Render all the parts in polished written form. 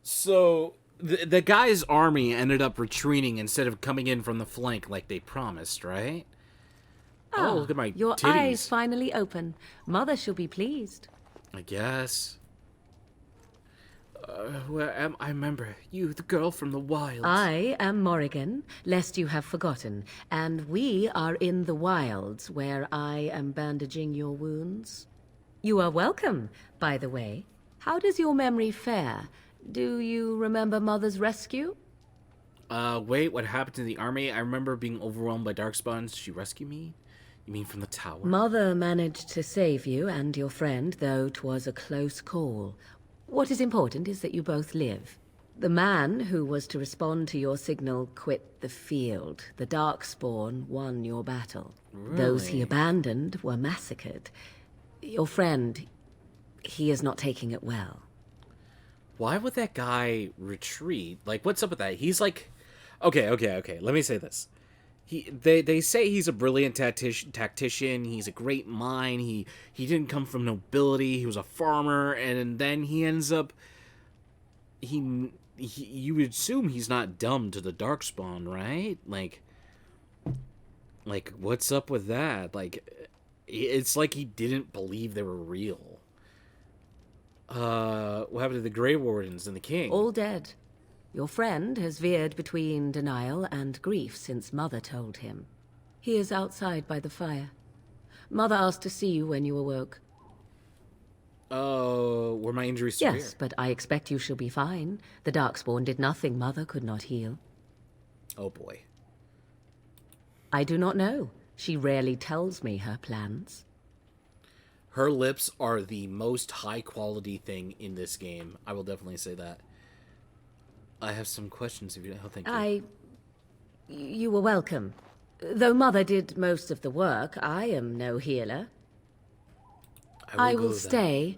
So the guy's army ended up retreating instead of coming in from the flank like they promised, right? Oh, look Ah, at my your eyes titties. finally open. Mother shall be pleased. I guess. Where am I? Remember you, the girl from the wilds. I am Morrigan, lest you have forgotten, and we are in the wilds where I am bandaging your wounds. You are welcome, by the way. How does your memory fare? Do you remember Mother's rescue? Wait, what happened to the army? I remember being overwhelmed by darkspawns. She rescued me? You mean from the tower? Mother managed to save you and your friend, though 'twas a close call. What is important is that you both live. The man who was to respond to your signal quit the field. The Darkspawn won your battle. Those he Really? abandoned were massacred. Your friend, he is not taking it well. Why would that guy retreat? Like, what's up with that? He's like, okay. Let me say this. They say he's a brilliant tactician. He's a great mind. He didn't come from nobility. He was a farmer, and then he ends up. You would assume he's not dumb to the darkspawn, right? Like what's up with that? Like, it's like he didn't believe they were real. What happened to the Greywardens and the king? All dead. Your friend has veered between denial and grief since Mother told him. He is outside by the fire. Mother asked to see you when you awoke. Oh, were my injuries severe? Yes, but I expect you shall be fine. The Darkspawn did nothing Mother could not heal. Oh boy. I do not know. She rarely tells me her plans. Her lips are the most high quality thing in this game. I will definitely say that. I have some questions if you don't. Oh, thank you. You were welcome. Though Mother did most of the work, I am no healer. I will go then. stay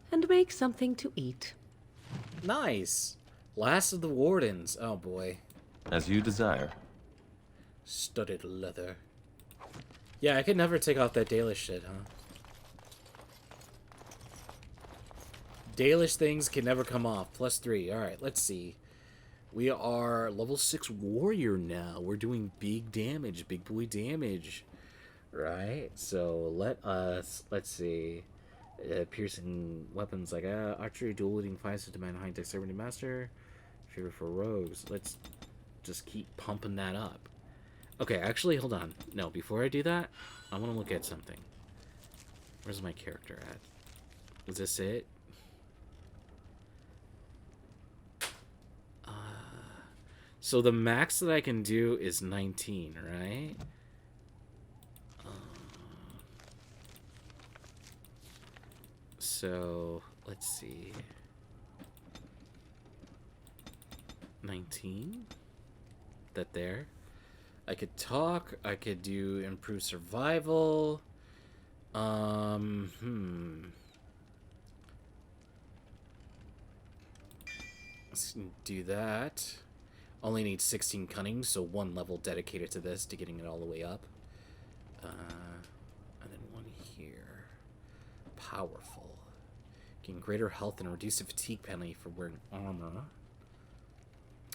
and make something to eat. Nice. Last of the Wardens. Oh boy. As you desire. Studded leather. Yeah, I could never take off that Dalish shit, huh? Dalish things can never come off. +3. Alright, let's see. We are level 6 warrior now. We're doing big damage, big boy damage. Right? So let's see. Piercing weapons like archery, dual wielding defiance to demand high dexterity master. Favor for rogues. Let's just keep pumping that up. Okay, actually, hold on. No, before I do that, I want to look at something. Where's my character at? Is this it? So the max that I can do is 19, right? So, let's see. 19? That there? I could talk, I could do improve survival. Let's do that. Only need 16 cunning, so 1 level dedicated to this to getting it all the way up. And then 1 here. Powerful. Gain greater health and reduce the fatigue penalty for wearing armor.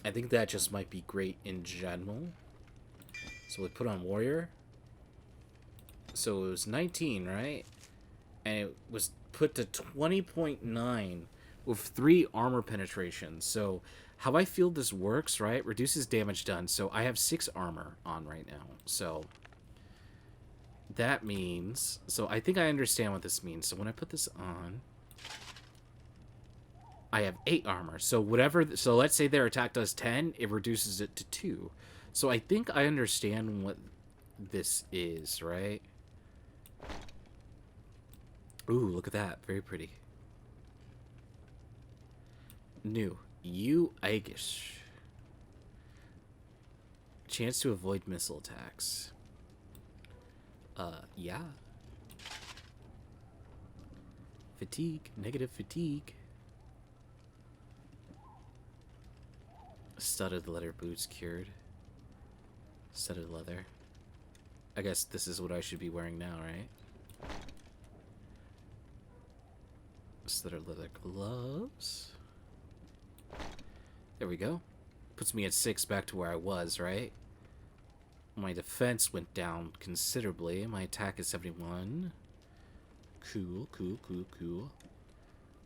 I think that just might be great in general. So we put on warrior. So it was 19, right? And it was put to 20.9 with 3 armor penetrations. So how I feel this works, right? Reduces damage done. So I have 6 armor on right now. So that means... So I think I understand what this means. So when I put this on, I have 8 armor. So whatever... So let's say their attack does 10. It reduces it to 2. So I think I understand what this is, right? Ooh, look at that. Very pretty. New. You Aigish. Chance to avoid missile attacks. Yeah. Fatigue. Negative fatigue. Studded leather boots cured. Studded leather. I guess this is what I should be wearing now, right? Studded leather gloves. There we go. Puts me at 6 back to where I was, right? My defense went down considerably. My attack is 71. Cool, cool, cool, cool.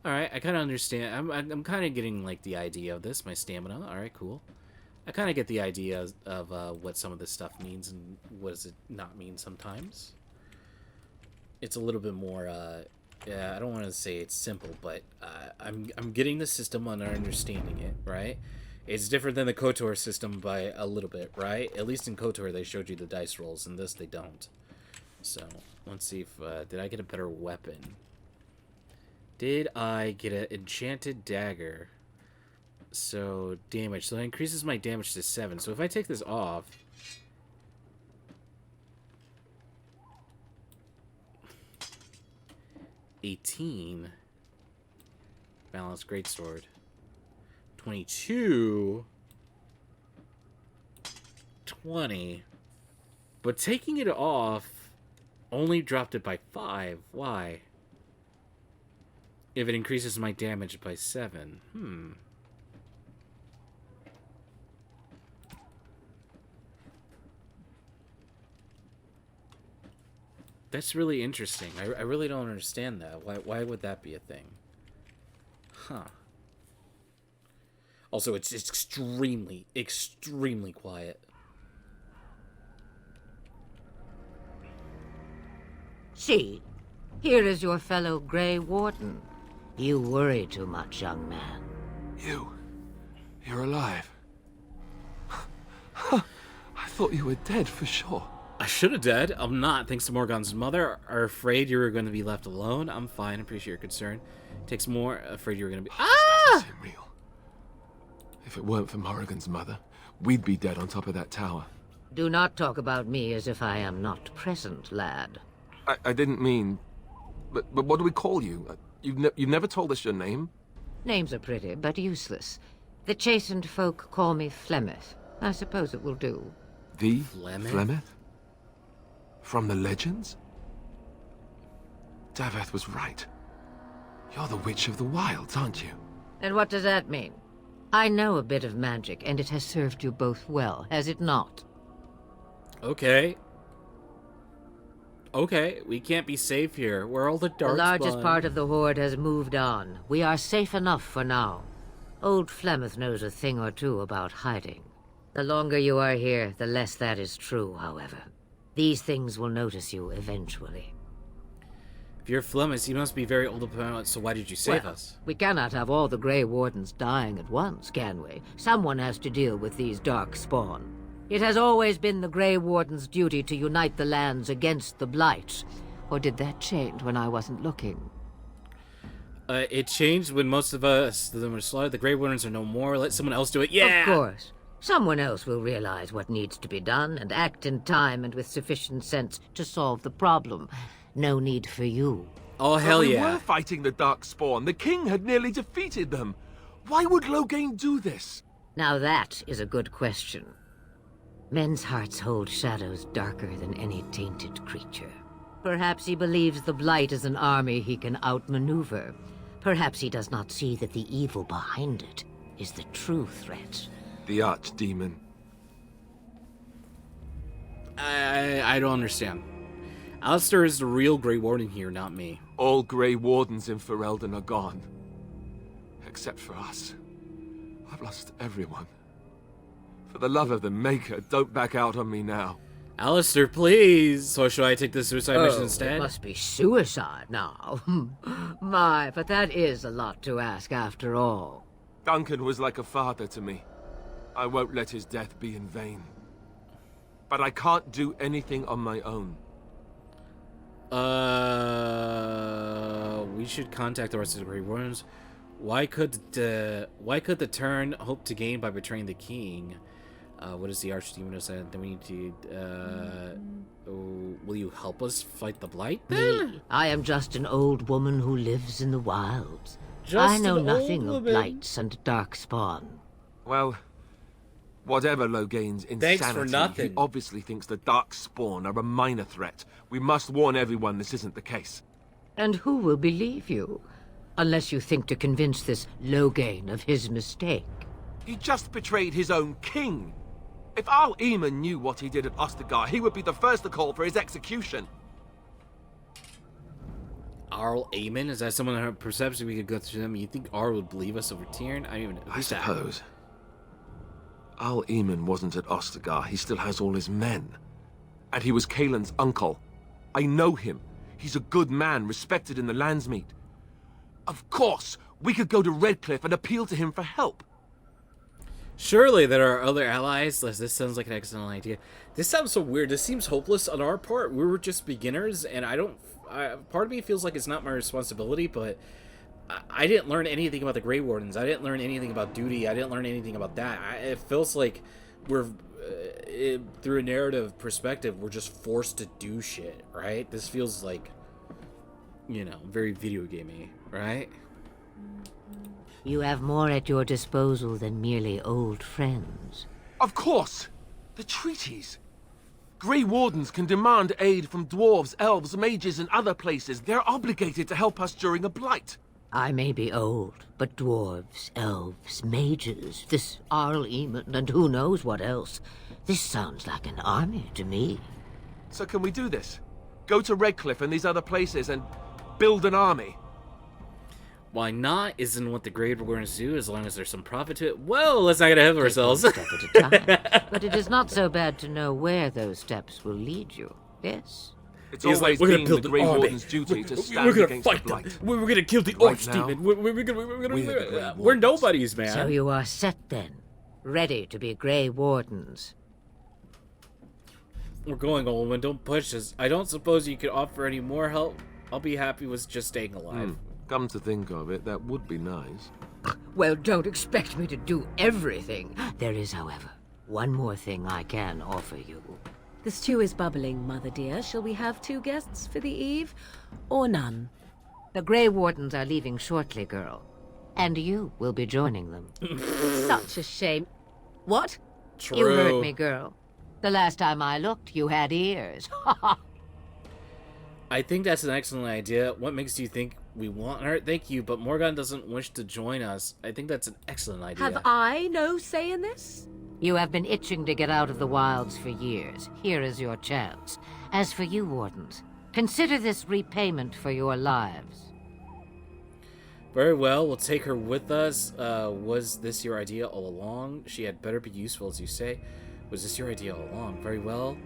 Alright, I kind of understand. I'm kind of getting, like, the idea of this. My stamina. Alright, cool. I kind of get the idea of what some of this stuff means and what does it not mean sometimes. It's a little bit more, yeah, I don't want to say it's simple, but I'm getting the system and understanding it, right? It's different than the KOTOR system by a little bit, right? At least in KOTOR they showed you the dice rolls, in this they don't. So, let's see if, did I get a better weapon? Did I get an enchanted dagger? So, damage. So that increases my damage to 7. So if I take this off... 18. Balanced greatsword. 22. 20. But taking it off only dropped it by 5. Why? If it increases my damage by 7. That's really interesting. I really don't understand that. Why would that be a thing? Huh. Also, it's extremely, extremely quiet. See, here is your fellow Greywarden. You worry too much, young man. You're alive. I thought you were dead for sure. I should have died. I'm not. Thanks to Morgan's mother. Are afraid you were going to be left alone. I'm fine. Appreciate your concern. Takes more. Afraid you were going to be... This doesn't seem real. If it weren't for Morrigan's mother, we'd be dead on top of that tower. Do not talk about me as if I am not present, lad. I didn't mean... But what do we call you? You've never told us your name? Names are pretty, but useless. The chastened folk call me Flemeth. I suppose it will do. The Flemeth? Flemeth? From the legends? Daveth was right. You're the Witch of the Wilds, aren't you? And what does that mean? I know a bit of magic, and it has served you both well, has it not? Okay. Okay, we can't be safe here. Where are all the dark The largest part of the Horde has moved on. We are safe enough for now. Old Flemeth knows a thing or two about hiding. The longer you are here, the less that is true, however. These things will notice you eventually. If you're Flemeth, you must be very old opponent, so why did you save Well, us? we cannot have all the Grey Wardens dying at once, can we? Someone has to deal with these dark spawn. It has always been the Grey Warden's duty to unite the lands against the Blight. Or did that change when I wasn't looking? It changed when most of us, them were slaughtered. The Grey Wardens are no more. Let someone else do it. Yeah! Of course. Someone else will realize what needs to be done and act in time and with sufficient sense to solve the problem. No need for you. Oh, hell We yeah. were fighting the Dark Spawn. The king had nearly defeated them. Why would Loghain do this? Now that is a good question. Men's hearts hold shadows darker than any tainted creature. Perhaps he believes the Blight is an army he can outmaneuver. Perhaps he does not see that the evil behind it is the true threat. The Archdemon. I don't understand. Alistair is the real Grey Warden here, not me. All Grey Wardens in Ferelden are gone. Except for us. I've lost everyone. For the love of the Maker, don't back out on me now. Alistair, please! So should I take the suicide mission instead? It must be suicide now. My, but that is a lot to ask after all. Duncan was like a father to me. I won't let his death be in vain. But I can't do anything on my own. We should contact the rest of the Grey Wardens. Why could the turn hope to gain by betraying the king? What is the Archdemon said? Then we need to, will you help us fight the Blight then? Me? I am just an old woman who lives in the wilds. Just I know an nothing old of woman. blights and dark spawn. Well, whatever Loghain's insanity, Thanks for nothing. he obviously thinks the Dark Spawn are a minor threat. We must warn everyone this isn't the case. And who will believe you? Unless you think to convince this Loghain of his mistake. He just betrayed his own king. If Arl Eamon knew what he did at Ostagar, he would be the first to call for his execution. Arl Eamon? Is that someone that perception we could go through them? You think Arl would believe us over Tyrion? I don't even know. I suppose. Arl Eamon wasn't at Ostagar. He still has all his men. And he was Kaelin's uncle. I know him. He's a good man, respected in the Landsmeet. Of course, we could go to Redcliffe and appeal to him for help. Surely there are other allies. This sounds like an excellent idea. This sounds so weird. This seems hopeless on our part. We were just beginners, and part of me feels like it's not my responsibility, but I didn't learn anything about the Greywardens. I didn't learn anything about duty. I didn't learn anything about that. It feels like we're, through a narrative perspective, we're just forced to do shit, right? This feels like, you know, very video gamey, right? You have more at your disposal than merely old friends. Of course! The treaties! Grey Wardens can demand aid from dwarves, elves, mages, and other places. They're obligated to help us during a blight. I may be old, but dwarves, elves, mages, this Arl Eamon, and who knows what else. This sounds like an army to me. So can we do this? Go to Redcliffe and these other places and build an army? Why not? Isn't what the Greywardens do, as long as there's some profit to it. Well, let's not get ahead of ourselves. Take one step at a time. But it is not so bad to know where those steps will lead you. Yes? It's He's always like, we're gonna been build the an Grey army. Warden's duty to We're stand gonna against the fight them. blight. We're gonna kill the Right Archdemon. now, We're nobodies, man. So you are set then, ready to be Grey Wardens. We're going, Olwen. Don't push us. I don't suppose you could offer any more help. I'll be happy with just staying alive. Come to think of it, that would be nice. Well, don't expect me to do everything. There is, however, one more thing I can offer you. The stew is bubbling, Mother dear. Shall we have 2 guests for the eve? Or none? The Grey Wardens are leaving shortly, girl. And you will be joining them. Such a shame. What? True. You heard me, girl. The last time I looked, you had ears. I think that's an excellent idea. What makes you think we want her? Thank you, but Morgan doesn't wish to join us. I think that's an excellent idea. Have I no say in this? You have been itching to get out of the wilds for years. Here is your chance. As for you, Wardens, consider this repayment for your lives. Very well, we'll take her with us. Was this your idea all along? She had better be useful, as you say. Was this your idea all along? Very well,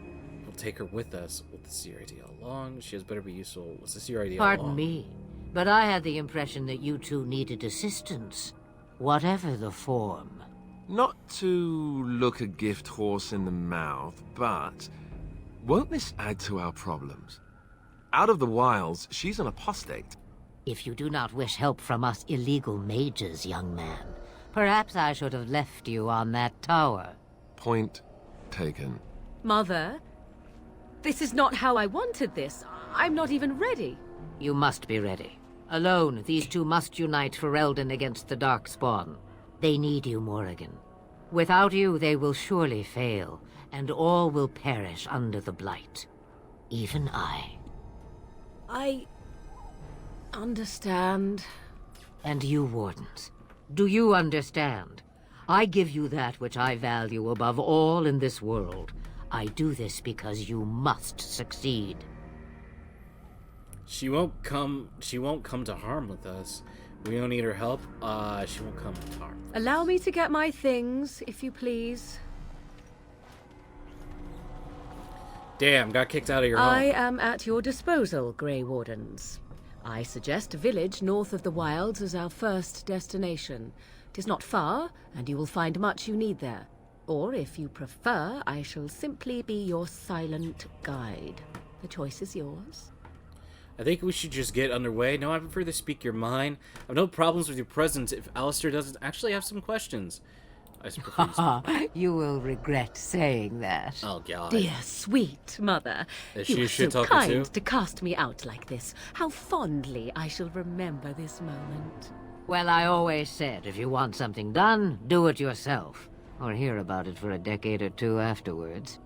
we'll take her with us. Was this your idea all along? She has better be useful. Was this your idea all along? Pardon me, but I had the impression that you two needed assistance, whatever the form. Not to look a gift horse in the mouth, but won't this add to our problems? Out of the wilds, she's an apostate. If you do not wish help from us illegal mages, young man, perhaps I should have left you on that tower. Point taken. Mother, this is not how I wanted this. I'm not even ready. You must be ready. Alone, these two must unite Ferelden against the Darkspawn. They need you, Morrigan. Without you, they will surely fail, and all will perish under the Blight. Even I. I understand. And you, Wardens, do you understand? I give you that which I value above all in this world. I do this because you must succeed. She won't come to harm with us. We don't need her help. She won't come to harm. Allow me to get my things, if you please. Damn, got kicked out of your I home. am at your disposal, Grey Wardens. I suggest a village north of the wilds as our first destination. 'Tis not far, and you will find much you need there. Or, if you prefer, I shall simply be your silent guide. The choice is yours. I think we should just get underway. No, I prefer to speak your mind. I have no problems with your presence if Alistair doesn't actually have some questions. I prefer to speak. You will regret saying that. Oh, God. Dear, sweet mother, Is you she are a shit so talker kind too? to cast me out like this. How fondly I shall remember this moment. Well, I always said, if you want something done, do it yourself. Or hear about it for a decade or two afterwards.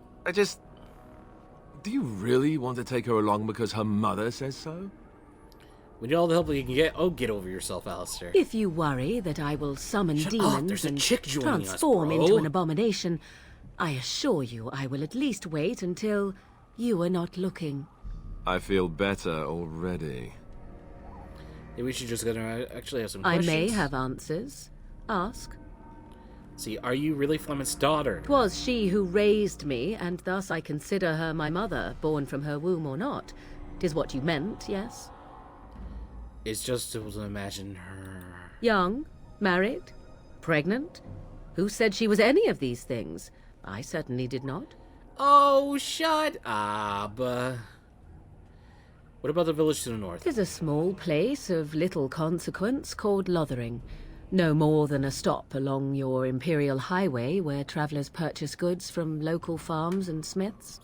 Do you really want to take her along because her mother says so? We need all the help we can get. Oh, get over yourself, Alistair. If you worry that I will summon Shut up, demons there's a and chick joining us, transform bro. into an abomination, I assure you I will at least wait until you are not looking. I feel better already. Yeah, we should just gonna actually have some I questions. may have answers. Ask. See, are you really Flement's daughter? 'Twas she who raised me, and thus I consider her my mother, born from her womb or not. 'Tis what you meant, yes? It's just able to imagine her. Young? Married? Pregnant? Who said she was any of these things? I certainly did not. Oh, shut up. What about the village to the north? 'Tis a small place of little consequence called Lothering. No more than a stop along your imperial highway where travelers purchase goods from local farms and smiths.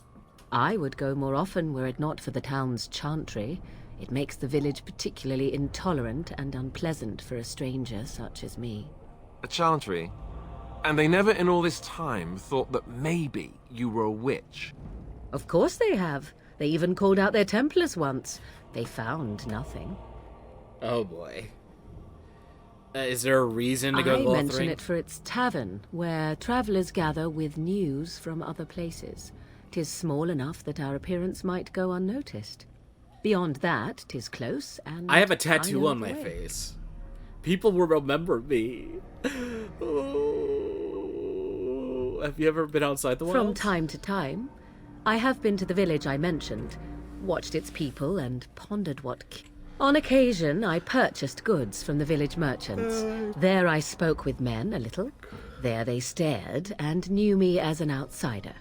I would go more often were it not for the town's chantry. It makes the village particularly intolerant and unpleasant for a stranger such as me. A chantry? And they never in all this time thought that maybe you were a witch? Of course they have. They even called out their Templars once. They found nothing. Oh, boy. Is there a reason to go to I Lothering? mention it for its tavern, where travelers gather with news from other places. 'Tis small enough that our appearance might go unnoticed. Beyond that, 'tis close, and I have a I tattoo know on the my way. face. People will remember me. Oh. Have you ever been outside the From wilds? time to time, I have been to the village I mentioned, watched its people, and pondered what... On occasion, I purchased goods from the village merchants. There I spoke with men a little. There they stared and knew me as an outsider.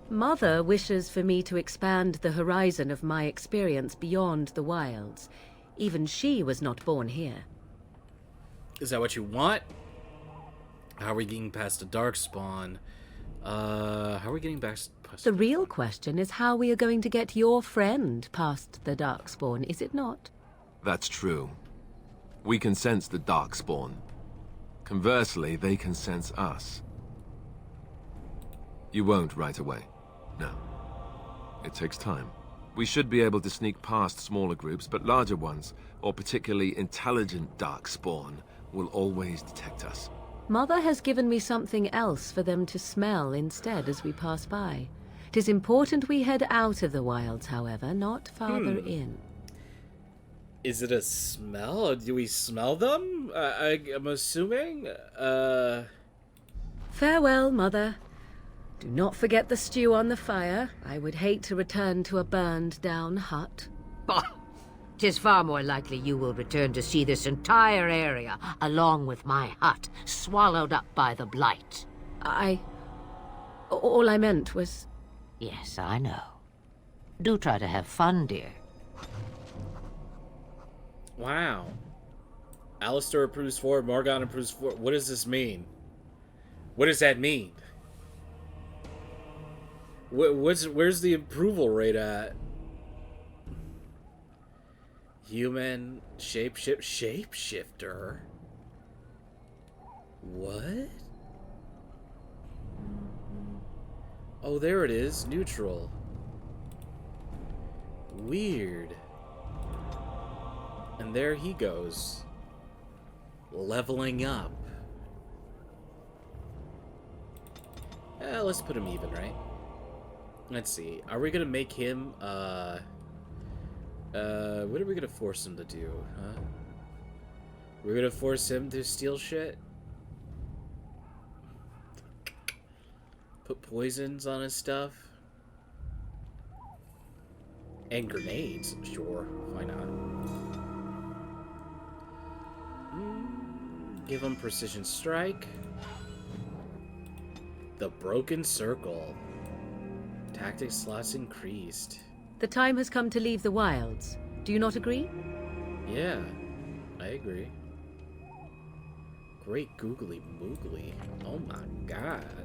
Mother wishes for me to expand the horizon of my experience beyond the wilds. Even she was not born here. Is that what you want? How are we getting past the Darkspawn? How are we getting past... The real question is how we are going to get your friend past the Darkspawn, is it not? That's true. We can sense the Darkspawn. Conversely, they can sense us. You won't right away. No. It takes time. We should be able to sneak past smaller groups, but larger ones, or particularly intelligent Darkspawn, will always detect us. Mother has given me something else for them to smell instead as we pass by. 'Tis important we head out of the wilds, however, not farther in. Is it a smell? Do we smell them? I'm assuming? Farewell, Mother. Do not forget the stew on the fire. I would hate to return to a burned-down hut. Bah! 'Tis far more likely you will return to see this entire area, along with my hut, swallowed up by the blight. All I meant was... Yes, I know. Do try to have fun, dear. Wow. Alistair approves 4, Morgan approves 4. What does this mean? What does that mean? Where's the approval rate at? Human shapeshifter. What? Oh, there it is. Neutral. Weird. And there he goes. Leveling up. Let's put him even, right? Let's see. Are we gonna make him, what are we gonna force him to do, huh? We're gonna force him to steal shit? Put poisons on his stuff? And grenades? Sure, why not? Give him precision strike. The broken circle. Tactics slots increased. The time has come to leave the wilds. Do you not agree? Yeah, I agree. Great googly moogly. Oh my god.